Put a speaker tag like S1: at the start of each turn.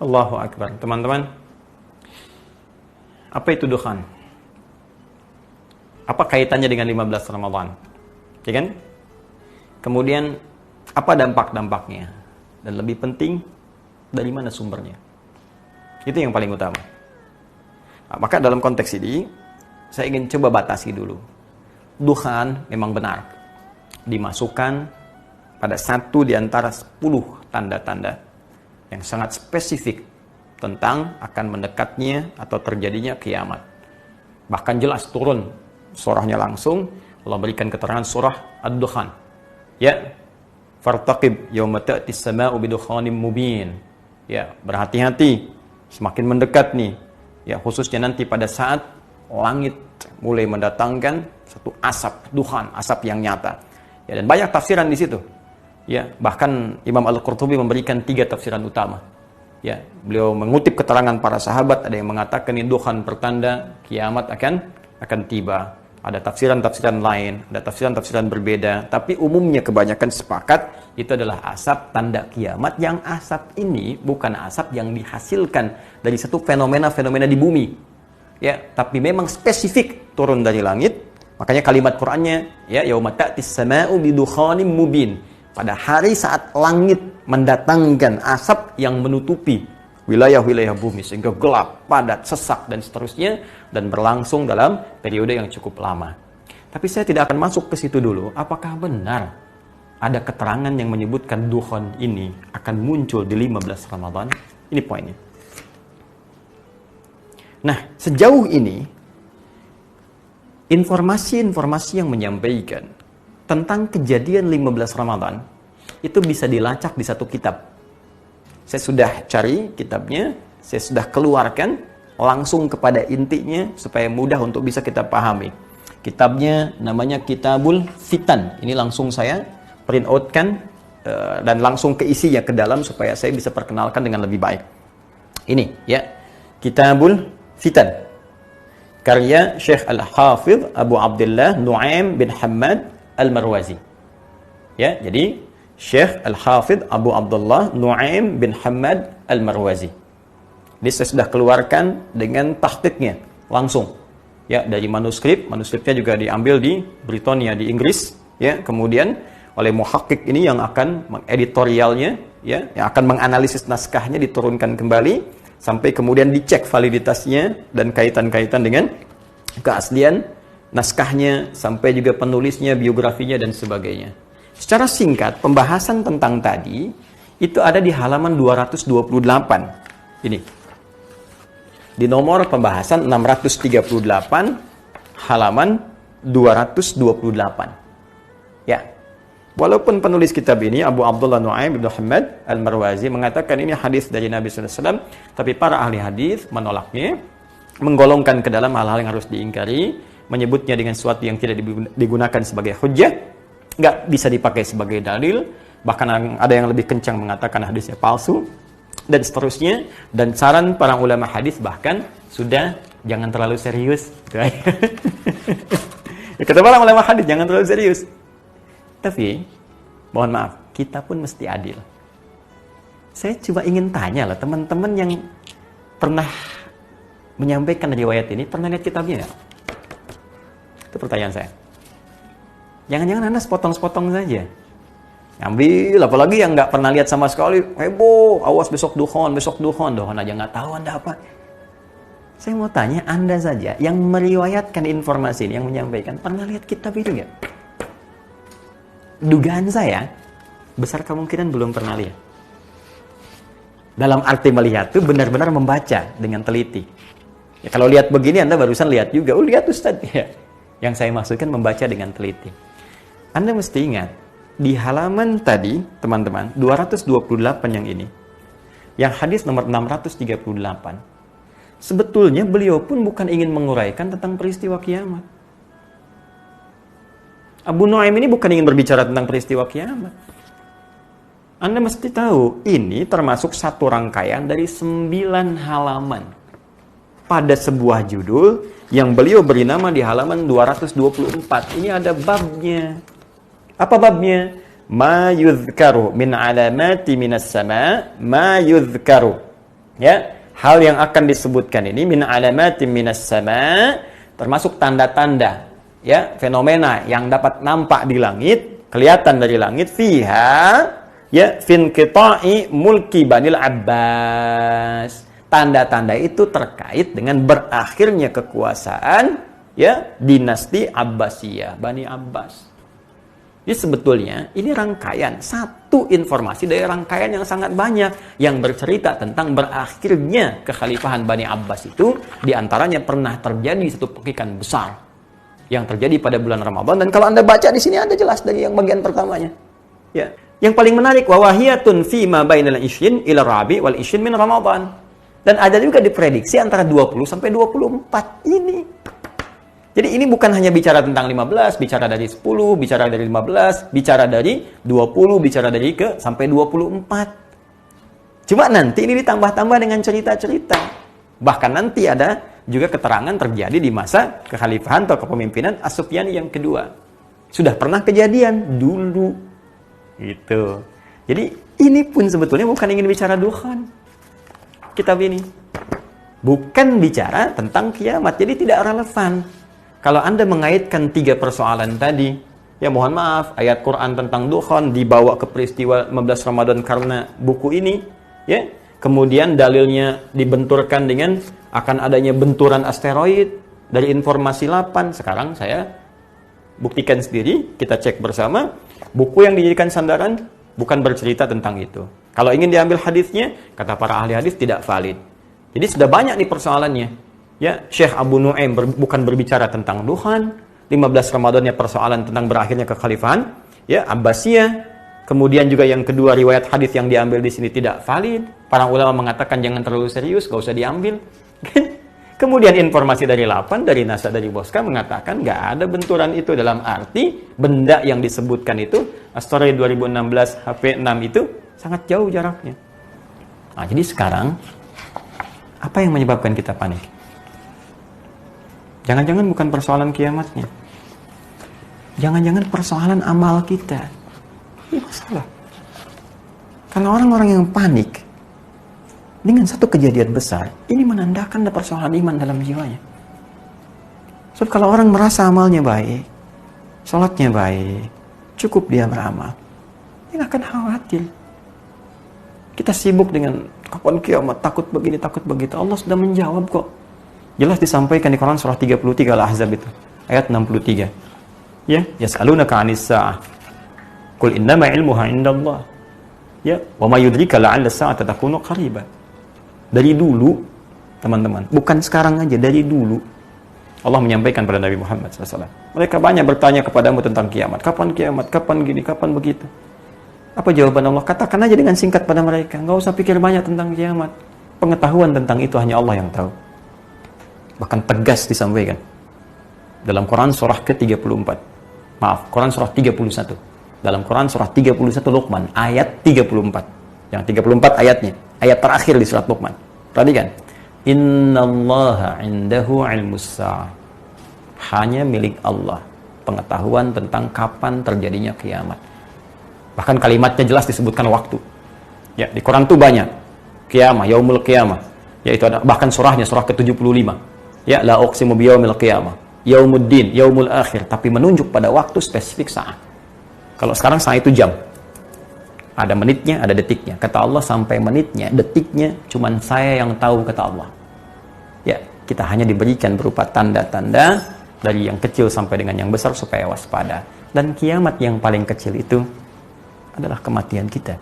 S1: Allahu Akbar. Teman-teman, apa itu dukhan? Apa kaitannya dengan 15 Ramadan? Ya kan? Kemudian, apa dampak-dampaknya? Dan lebih penting, dari mana sumbernya? Itu yang paling utama. Nah, maka dalam konteks ini, saya ingin coba batasi dulu. Dukhan memang benar dimasukkan pada satu di antara 10 tanda-tanda yang sangat spesifik tentang akan mendekatnya atau terjadinya kiamat. Bahkan jelas turun surahnya langsung, Allah berikan keterangan surah Ad-Dukhan. Ya, fartaqib yawma ta'tis sama'u bidukhanim mubin. Ya, berhati-hati, semakin mendekat nih. Ya, khususnya nanti pada saat langit mulai mendatangkan satu asap, dukhan, asap yang nyata. Ya, dan banyak tafsiran di situ. Ya, bahkan Imam Al-Qurtubi memberikan 3 tafsiran utama. Ya, beliau mengutip keterangan para sahabat, ada yang mengatakan ini dukhan pertanda kiamat akan tiba. Ada tafsiran-tafsiran lain, ada tafsiran-tafsiran berbeda, tapi umumnya kebanyakan sepakat itu adalah asap tanda kiamat, yang asap ini bukan asap yang dihasilkan dari satu fenomena-fenomena di bumi. Ya, tapi memang spesifik turun dari langit. Makanya kalimat Qur'annya, ya, yauma ta'tis sama'u bidukhanim mubin. Pada hari saat langit mendatangkan asap yang menutupi wilayah-wilayah bumi sehingga gelap, padat, sesak dan seterusnya, dan berlangsung dalam periode yang cukup lama. Tapi saya tidak akan masuk ke situ dulu. Apakah benar ada keterangan yang menyebutkan dukhan ini akan muncul di 15 Ramadan? Ini poinnya. Nah, sejauh ini informasi-informasi yang menyampaikan tentang kejadian 15 Ramadan itu bisa dilacak di satu kitab. Saya sudah cari kitabnya, saya sudah keluarkan langsung kepada intinya supaya mudah untuk bisa kita pahami. Kitabnya namanya Kitabul Fitan. Ini langsung saya print outkan dan langsung ke isinya ke dalam supaya saya bisa perkenalkan dengan lebih baik. Ini ya, Kitabul Fitan. Karya Syekh Al-Hafidh Abu Abdullah Nu'aim bin Hammad Al-Marwazi. Ya, jadi Syekh Al-Hafidh Abu Abdullah Nu'aim bin Hammad Al-Marwazi. Ini saya sudah keluarkan dengan tahqiqnya langsung. Ya, dari manuskripnya juga diambil di Britania di Inggris, ya, kemudian oleh muhaqqiq ini yang akan mengeditorialnya, ya, yang akan menganalisis naskahnya, diturunkan kembali sampai kemudian dicek validitasnya dan kaitan-kaitan dengan keaslian naskahnya, sampai juga penulisnya, biografinya dan sebagainya. Secara singkat, pembahasan tentang tadi itu ada di halaman 228. Ini. Di nomor pembahasan 638, halaman 228. Ya. Walaupun penulis kitab ini, Abu Abdullah Nu'aim bin Hammad Al-Marwazi, mengatakan ini hadis dari Nabi SAW, tapi para ahli hadis menolaknya, menggolongkan ke dalam hal-hal yang harus diingkari, menyebutnya dengan sesuatu yang tidak digunakan sebagai hujjah, nggak bisa dipakai sebagai dalil, bahkan ada yang lebih kencang mengatakan hadisnya palsu, dan seterusnya. Dan saran para ulama hadis bahkan sudah jangan terlalu serius. Kata para ulama hadis jangan terlalu serius. Tapi mohon maaf, kita pun mesti adil. Saya coba ingin tanya lah, teman-teman yang pernah menyampaikan riwayat ini, pernah lihat kitabnya nggak? Itu pertanyaan saya. Jangan-jangan Anda sepotong-sepotong saja. Ambil, apalagi yang nggak pernah lihat sama sekali, heboh, awas besok dukhan aja nggak tahu Anda apa. Saya mau tanya, Anda saja yang meriwayatkan informasi ini, yang menyampaikan, pernah lihat kitab itu nggak? Dugaan saya, besar kemungkinan belum pernah lihat. Dalam arti melihat itu benar-benar membaca dengan teliti. Ya, kalau lihat begini, Anda barusan lihat juga, lihat Ustaz. Ya. Yang saya maksudkan membaca dengan teliti. Anda mesti ingat, di halaman tadi, teman-teman, 228 yang ini, yang hadis nomor 638, sebetulnya beliau pun bukan ingin menguraikan tentang peristiwa kiamat. Abu Nu'aim ini bukan ingin berbicara tentang peristiwa kiamat. Anda mesti tahu, ini termasuk satu rangkaian dari 9 halaman pada sebuah judul yang beliau beri nama di halaman 224. Ini ada babnya. Apa babnya? Ma yuzkaru min alamati minas sama' ma yuzkaru Ya, hal yang akan disebutkan ini min alamatin minas sama, termasuk tanda-tanda, ya, fenomena yang dapat nampak di langit, kelihatan dari langit, fiha, ya, finqita'i mulki Banil Abbas. Tanda-tanda itu terkait dengan berakhirnya kekuasaan, ya, dinasti Abbasiyah, Bani Abbas. Jadi sebetulnya ini rangkaian, satu informasi dari rangkaian yang sangat banyak yang bercerita tentang berakhirnya kekhalifahan Bani Abbas itu, diantaranya pernah terjadi satu pekikan besar yang terjadi pada bulan Ramadan. Dan kalau Anda baca di sini ada jelas dari yang bagian pertamanya. Ya, yang paling menarik, wawahiyatun fi ma bainal isyin ila rabi wal isyin min Ramadan. Dan ada juga diprediksi antara 20 sampai 24 ini. Jadi ini bukan hanya bicara tentang 15, bicara dari 10, bicara dari 15, bicara dari 20, bicara dari sampai 24. Cuma nanti ini ditambah-tambah dengan cerita-cerita. Bahkan nanti ada juga keterangan terjadi di masa kekhalifahan atau kepemimpinan As-Sufyani yang kedua. Sudah pernah kejadian dulu. Gitu. Jadi ini pun sebetulnya bukan ingin bicara dukhan. Kitab ini bukan bicara tentang kiamat, jadi tidak relevan. Kalau Anda mengaitkan 3 persoalan tadi, ya mohon maaf, ayat Quran tentang dukhan dibawa ke peristiwa 15 Ramadan karena buku ini, ya. Kemudian dalilnya dibenturkan dengan akan adanya benturan asteroid dari informasi 8. Sekarang saya buktikan sendiri, kita cek bersama, buku yang dijadikan sandaran bukan bercerita tentang itu. Kalau ingin diambil hadisnya, kata para ahli hadis tidak valid. Jadi sudah banyak nih persoalannya. Ya, Syekh Abu Nu'aim bukan berbicara tentang dukhan, 15 Ramadannya persoalan tentang berakhirnya kekhalifahan, ya, Abbasiyah. Kemudian juga yang kedua, riwayat hadis yang diambil di sini tidak valid. Para ulama mengatakan jangan terlalu serius, gak usah diambil. Kemudian informasi dari 8, dari NASA, dari Boska mengatakan nggak ada benturan itu, dalam arti benda yang disebutkan itu, asteroid 2016 HP6 itu sangat jauh jaraknya. Nah, jadi sekarang apa yang menyebabkan kita panik? Jangan-jangan bukan persoalan kiamatnya. Jangan-jangan persoalan amal kita. Ini masalah. Karena orang-orang yang panik dengan satu kejadian besar, ini menandakan ada persoalan iman dalam jiwanya. So, kalau orang merasa amalnya baik, sholatnya baik, cukup dia beramal, dia nggak akan khawatir. Kita sibuk dengan kapan kiamat, takut begini, takut begitu. Allah sudah menjawab kok. Jelas disampaikan di Quran surah 33 Al-Ahzab itu, ayat 63. Ya, yas'alunaka 'anis sa'ah. Qul innama 'ilmuha 'indallah. Ya, wa ma yudrika la'alla as-sa'ata takunu qariba. Dari dulu, teman-teman, bukan sekarang aja, dari dulu Allah menyampaikan pada Nabi Muhammad SAW. Mereka banyak bertanya kepadamu tentang kiamat. Kapan kiamat? Kapan gini? Kapan begitu? Apa jawaban Allah? Katakan aja dengan singkat pada mereka. Nggak usah pikir banyak tentang kiamat. Pengetahuan tentang itu hanya Allah yang tahu. Bahkan tegas disampaikan dalam Quran surah ke-34. Maaf, Quran surah 31. Dalam Quran surah 31 Luqman, ayat 34. Yang 34 ayatnya, ayat terakhir di surat Luqman. Perhatikan. Innallaha 'indahu 'ilmus sa'ah. Hanya milik Allah pengetahuan tentang kapan terjadinya kiamat. Bahkan kalimatnya jelas disebutkan waktu. Ya, di Quran itu banyak. Kiamah, yaumul kiamah. Yaitu ada bahkan surahnya surah ke-75. Ya, la uqsimu biyaumil qiyamah, yaumuddin, yaumul akhir, tapi menunjuk pada waktu spesifik saat. Kalau sekarang saat itu jam. Ada menitnya, ada detiknya. Kata Allah sampai menitnya, detiknya cuman saya yang tahu, kata Allah. Ya, kita hanya diberikan berupa tanda-tanda dari yang kecil sampai dengan yang besar supaya waspada. Dan kiamat yang paling kecil itu adalah kematian kita.